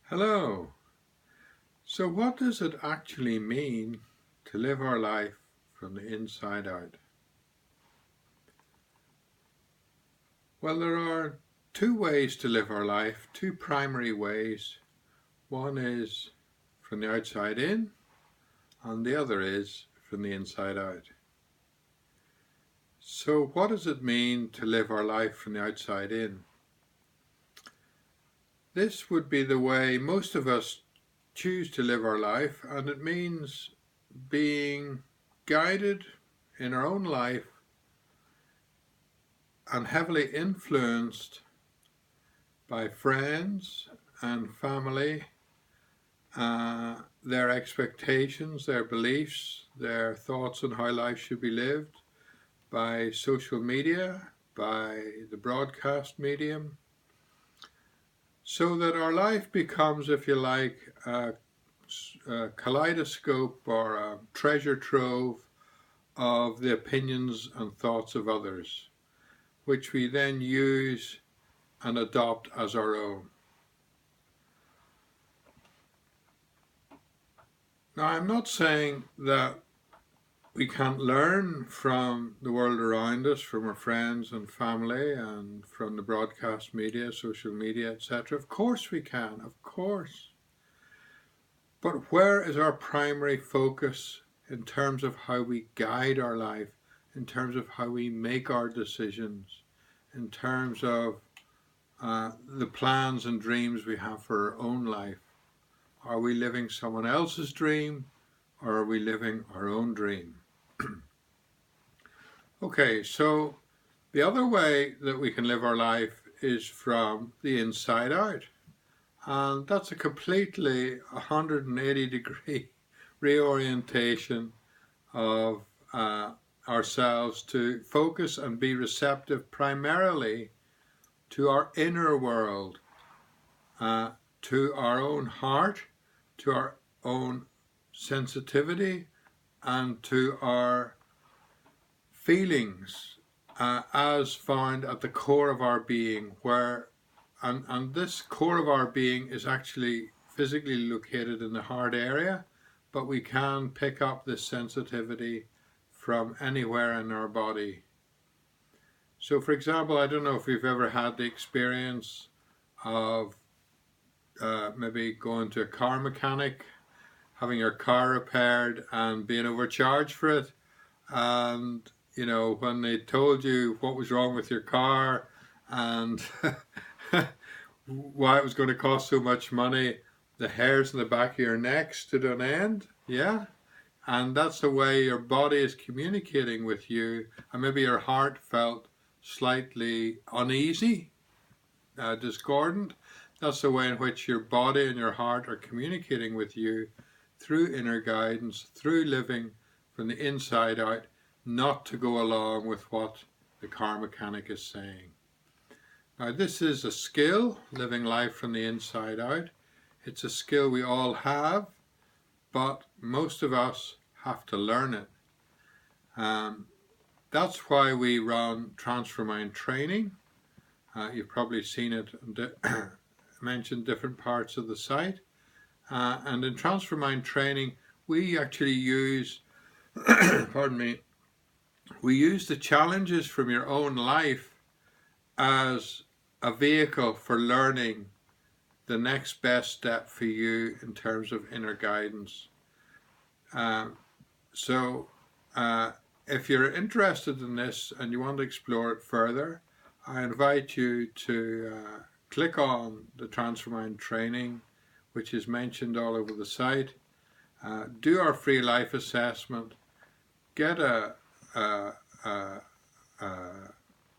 Hello. So what does it actually mean to live our life from the inside out? Well, there are two ways to live our life, two primary ways. One is from the outside in, and the other is from the inside out. So what does it mean to live our life from the outside in? This would be the way most of us choose to live our life, and it means being guided in our own life and heavily influenced by friends and family, their expectations, their beliefs, their thoughts on how life should be lived, by social media, by the broadcast medium, so that our life becomes, if you like, a kaleidoscope or a treasure trove of the opinions and thoughts of others, which we then use and adopt as our own. Now, I'm not saying that we can't learn from the world around us, from our friends and family, and from the broadcast media, social media, etc. Of course we can, of course. But where is our primary focus in terms of how we guide our life, in terms of how we make our decisions, in terms of the plans and dreams we have for our own life? Are we living someone else's dream, or are we living our own dream? Okay, so the other way that we can live our life is from the inside out. And that's a completely 180-degree reorientation of ourselves to focus and be receptive primarily to our inner world, to our own heart, to our own sensitivity, and to our feelings as found at the core of our being, and this core of our being is actually physically located in the heart area, but we can pick up this sensitivity from anywhere in our body. So for example, I don't know if you've ever had the experience of maybe going to a car mechanic, having your car repaired and being overcharged for it, and when they told you what was wrong with your car and why it was going to cost so much money, the hairs in the back of your neck stood on end. Yeah. And that's the way your body is communicating with you, and maybe your heart felt slightly uneasy, discordant. That's the way in which your body and your heart are communicating with you through inner guidance, through living from the inside out, not to go along with what the car mechanic is saying. Now, this is a skill, living life from the inside out. It's a skill we all have, but most of us have to learn it. That's why we run Transformind training. You've probably seen it mentioned different parts of the site. And in Transformind training, we actually use, pardon me, we use the challenges from your own life as a vehicle for learning the next best step for you in terms of inner guidance. So if you're interested in this and you want to explore it further, I invite you to click on the Transformind training, which is mentioned all over the site. Do our free life assessment. Get a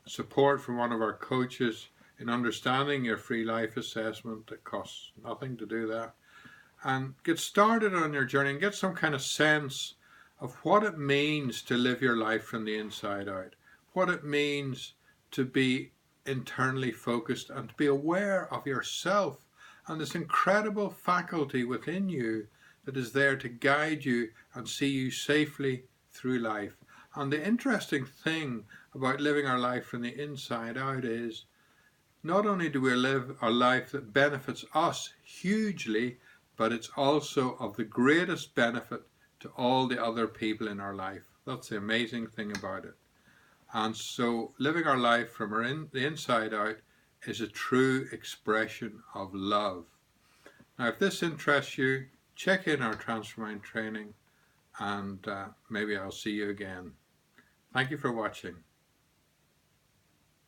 support from one of our coaches in understanding your free life assessment. It costs nothing to do that. And get started on your journey and get some kind of sense of what it means to live your life from the inside out, what it means to be internally focused and to be aware of yourself and this incredible faculty within you that is there to guide you and see you safely through life. And the interesting thing about living our life from the inside out is not only do we live a life that benefits us hugely, but it's also of the greatest benefit to all the other people in our life. That's the amazing thing about it. And so living our life from the inside out is a true expression of love. Now, if this interests you, check in our Transform Mind training, and maybe I'll see you again. Thank you for watching.